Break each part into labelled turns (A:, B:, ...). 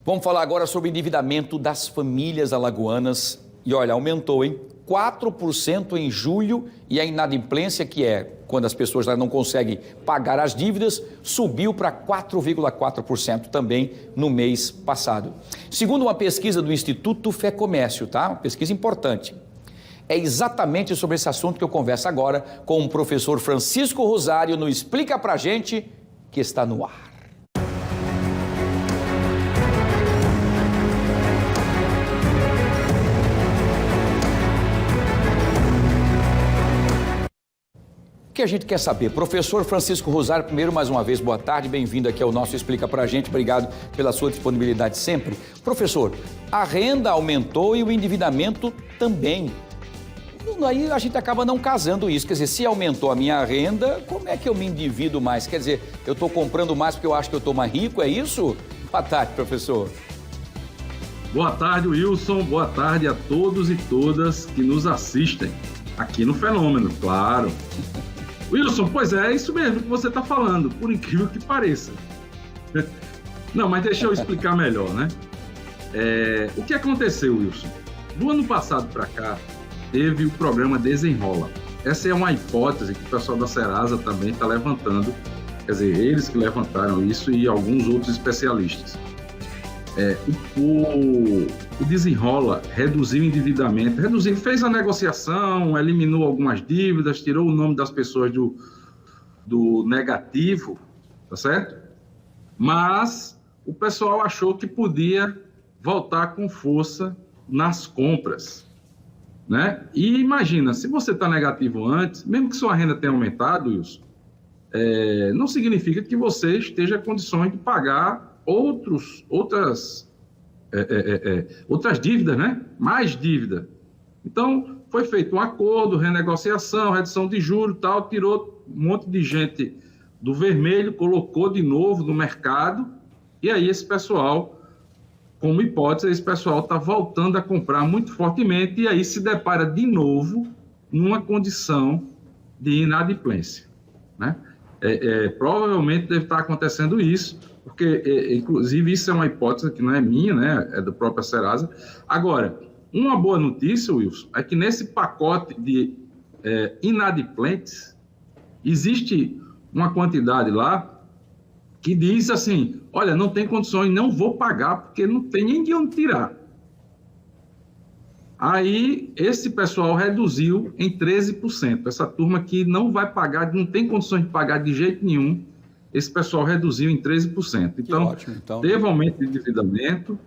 A: Vamos falar agora sobre o endividamento das famílias alagoanas. E olha, aumentou, hein? 4% em julho, e a inadimplência, que é quando as pessoas já não conseguem pagar as dívidas, subiu para 4,4% também no mês passado. Segundo uma pesquisa do Instituto Fé Comércio, tá? Uma pesquisa importante. É exatamente sobre esse assunto que eu converso agora com o professor Francisco Rosário no Explica Pra Gente, que está no ar. O que a gente quer saber? Professor Francisco Rosário, primeiro, mais uma vez, boa tarde, bem-vindo aqui ao nosso Explica Pra Gente, obrigado pela sua disponibilidade sempre. Professor, a renda aumentou e o endividamento também. Aí a gente acaba não casando isso, quer dizer, se aumentou a minha renda, como é que eu me endivido mais? Quer dizer, eu estou comprando mais porque eu acho que eu estou mais rico, é isso? Boa tarde, professor.
B: Boa tarde, Wilson, boa tarde a todos e todas que nos assistem aqui no Fenômeno, claro. Wilson, pois é isso mesmo que você está falando, por incrível que pareça. Não, mas deixa eu explicar melhor, né? O que aconteceu, Wilson? Do ano passado para cá, teve o programa Desenrola. Essa é uma hipótese que o pessoal da Serasa também está levantando, quer dizer, eles que levantaram isso e alguns outros especialistas. O Desenrola reduziu o endividamento, fez a negociação, eliminou algumas dívidas, tirou o nome das pessoas do negativo, tá certo? Mas o pessoal achou que podia voltar com força nas compras, né? E imagina, se você está negativo antes, mesmo que sua renda tenha aumentado, Wilson, não significa que você esteja em condições de pagar outras dívidas, né? Mais dívida. Então, foi feito um acordo, renegociação, redução de juros, tal, tirou um monte de gente do vermelho, colocou de novo no mercado, e aí esse pessoal, como hipótese, esse pessoal está voltando a comprar muito fortemente, e aí se depara de novo numa condição de inadimplência, né? Provavelmente deve estar acontecendo isso, porque, inclusive, isso é uma hipótese que não é minha, né? É da própria Serasa. Agora, uma boa notícia, Wilson, é que nesse pacote de inadimplentes, existe uma quantidade lá que diz assim, olha, não tem condições, não vou pagar, porque não tem nem de onde tirar. Aí, esse pessoal reduziu em 13%. Essa turma que não vai pagar, não tem condições de pagar de jeito nenhum, esse pessoal reduziu em 13%. Então, teve aumento de endividamento,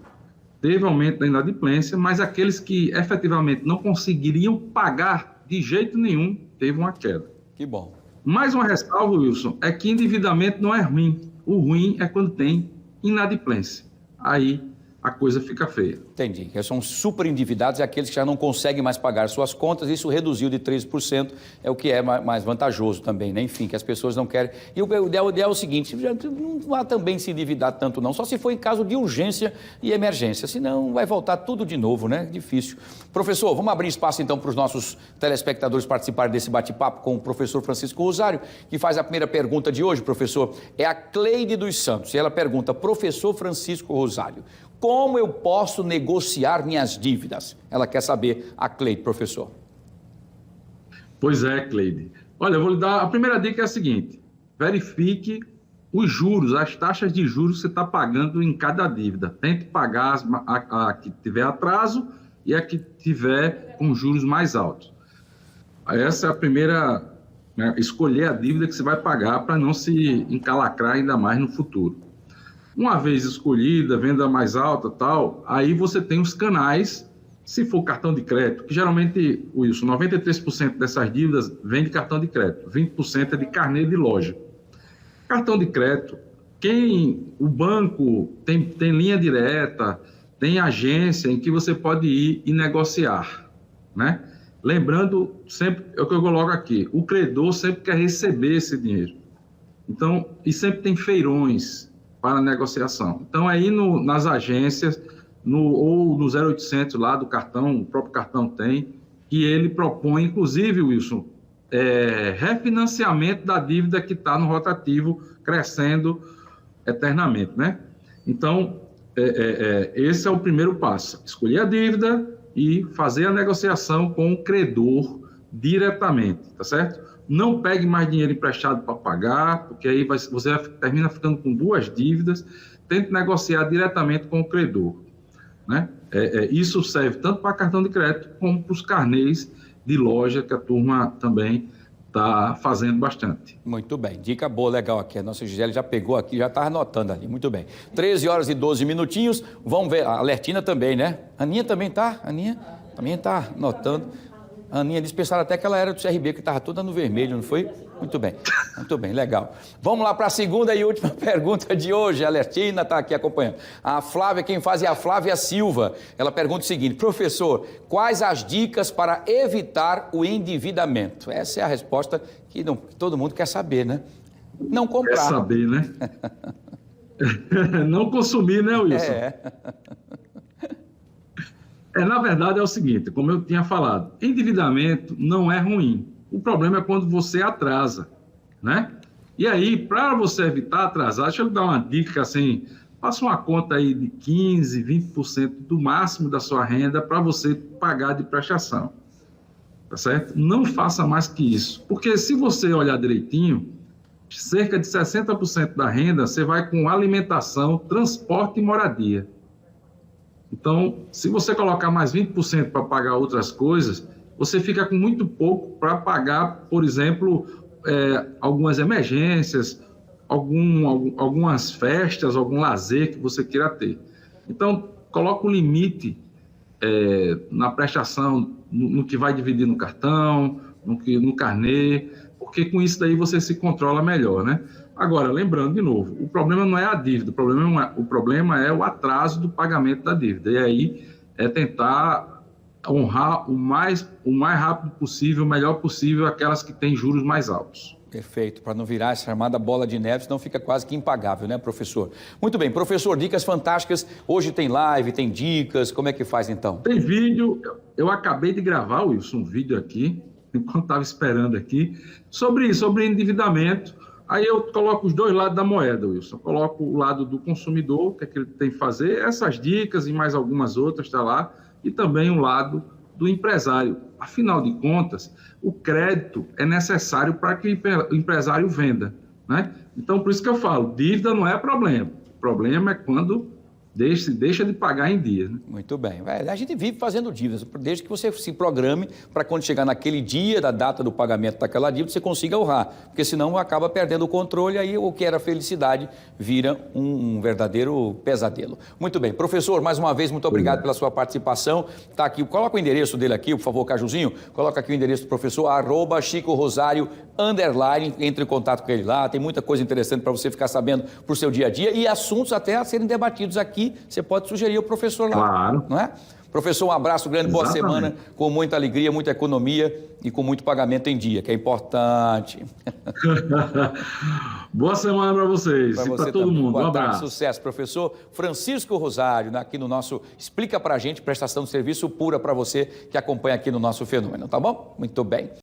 B: teve aumento da inadimplência, mas aqueles que efetivamente não conseguiriam pagar de jeito nenhum, teve uma queda.
A: Que bom.
B: Mais uma ressalva, Wilson, é que endividamento não é ruim. O ruim é quando tem inadimplência. Aí a coisa fica feia.
A: Entendi. Que são super endividados e aqueles que já não conseguem mais pagar suas contas, isso reduziu de 13%, é o que é mais vantajoso também, né? Enfim, que as pessoas não querem. E o ideal é o seguinte, não vá também se endividar tanto não, só se for em caso de urgência e emergência, senão vai voltar tudo de novo, né? Difícil. Professor, vamos abrir espaço então para os nossos telespectadores participarem desse bate-papo com o professor Francisco Rosário, que faz a primeira pergunta de hoje, professor, é a Cleide dos Santos, e ela pergunta, professor Francisco Rosário, como eu posso negociar minhas dívidas? Ela quer saber, a Cleide, professor.
B: Pois é, Cleide. Olha, eu vou lhe dar... A primeira dica é a seguinte, verifique os juros, as taxas de juros que você está pagando em cada dívida. Tente pagar a que tiver atraso e a que tiver com juros mais altos. Essa é a primeira, né, escolher a dívida que você vai pagar para não se encalacrar ainda mais no futuro. Uma vez escolhida, venda mais alta, tal, aí você tem os canais, se for cartão de crédito, que geralmente, Wilson, 93% dessas dívidas vem de cartão de crédito, 20% é de carnê de loja. Cartão de crédito, o banco tem linha direta, tem agência em que você pode ir e negociar, né? Lembrando, sempre, é o que eu coloco aqui, o credor sempre quer receber esse dinheiro. Então, e sempre tem feirões para negociação. Então, aí nas agências, ou no 0800 lá do cartão, o próprio cartão tem, que ele propõe, inclusive, Wilson, refinanciamento da dívida que está no rotativo, crescendo eternamente, né? Então, esse é o primeiro passo. Escolher a dívida e fazer a negociação com o credor diretamente, tá certo? Não pegue mais dinheiro emprestado para pagar, porque aí você termina ficando com duas dívidas. Tente negociar diretamente com o credor, né? Isso serve tanto para cartão de crédito como para os carnês de loja, que a turma também está fazendo bastante.
A: Muito bem, dica boa, legal aqui. A nossa Gisele já pegou aqui, já está anotando ali. Muito bem. 13 horas e 12 minutinhos. Vamos ver, a Alertina também, né? A Aninha também tá? A Aninha também está anotando. A Aninha disse, pensaram até que ela era do CRB, que estava toda no vermelho, não foi? Muito bem, legal. Vamos lá para a segunda e última pergunta de hoje. A Alertina está aqui acompanhando. A Flávia, quem faz é a Flávia Silva. Ela pergunta o seguinte, professor, quais as dicas para evitar o endividamento? Essa é a resposta que todo mundo quer saber, né? Não comprar.
B: Quer saber, né? Não consumir, né, Wilson? Na verdade é o seguinte, como eu tinha falado, endividamento não é ruim. O problema é quando você atrasa, né? E aí, para você evitar atrasar, deixa eu dar uma dica assim, faça uma conta aí de 15%, 20% do máximo da sua renda para você pagar de prestação, tá certo? Não faça mais que isso, porque se você olhar direitinho, cerca de 60% da renda você vai com alimentação, transporte e moradia. Então, se você colocar mais 20% para pagar outras coisas, você fica com muito pouco para pagar, por exemplo, algumas emergências, algumas festas, algum lazer que você queira ter. Então, coloca um limite na prestação, no que vai dividir no cartão, no carnê, porque com isso daí você se controla melhor, né? Agora, lembrando de novo, o problema não é a dívida, o problema é o atraso do pagamento da dívida. E aí é tentar honrar o mais rápido possível, o melhor possível, aquelas que têm juros mais altos.
A: Perfeito, para não virar essa chamada bola de neve, senão fica quase que impagável, né, professor? Muito bem, professor, dicas fantásticas. Hoje tem live, tem dicas, como é que faz então?
B: Tem vídeo, eu acabei de gravar, Wilson, um vídeo aqui, enquanto estava esperando aqui, sobre endividamento. Aí eu coloco os dois lados da moeda, Wilson. Eu coloco o lado do consumidor, o que é que ele tem que fazer, essas dicas e mais algumas outras, está lá, e também o lado do empresário. Afinal de contas, o crédito é necessário para que o empresário venda, né? Então, por isso que eu falo, dívida não é problema. O problema é quando deixa de pagar em dia, né?
A: Muito bem. A gente vive fazendo dívidas, desde que você se programe para quando chegar naquele dia da data do pagamento daquela dívida, você consiga honrar, porque senão acaba perdendo o controle, aí o que era felicidade vira um verdadeiro pesadelo. Muito bem. Professor, mais uma vez, muito obrigado pela sua participação. Está aqui, coloca o endereço dele aqui, por favor, Cajuzinho, coloca aqui o endereço do professor, @ChicoRosário_, entre em contato com ele lá, tem muita coisa interessante para você ficar sabendo para o seu dia a dia e assuntos até a serem debatidos aqui. Você pode sugerir ao professor lá,
B: claro.
A: Não é? Professor, um abraço grande, boa
B: Exatamente.
A: semana, com muita alegria, muita economia e com muito pagamento em dia, que é importante.
B: Boa semana para vocês e para todo mundo.
A: Boa
B: Um
A: tarde,
B: abraço.
A: sucesso, professor Francisco Rosário, aqui no nosso Explica Pra Gente, prestação de serviço pura para você que acompanha aqui no nosso Fenômeno, tá bom? Muito bem.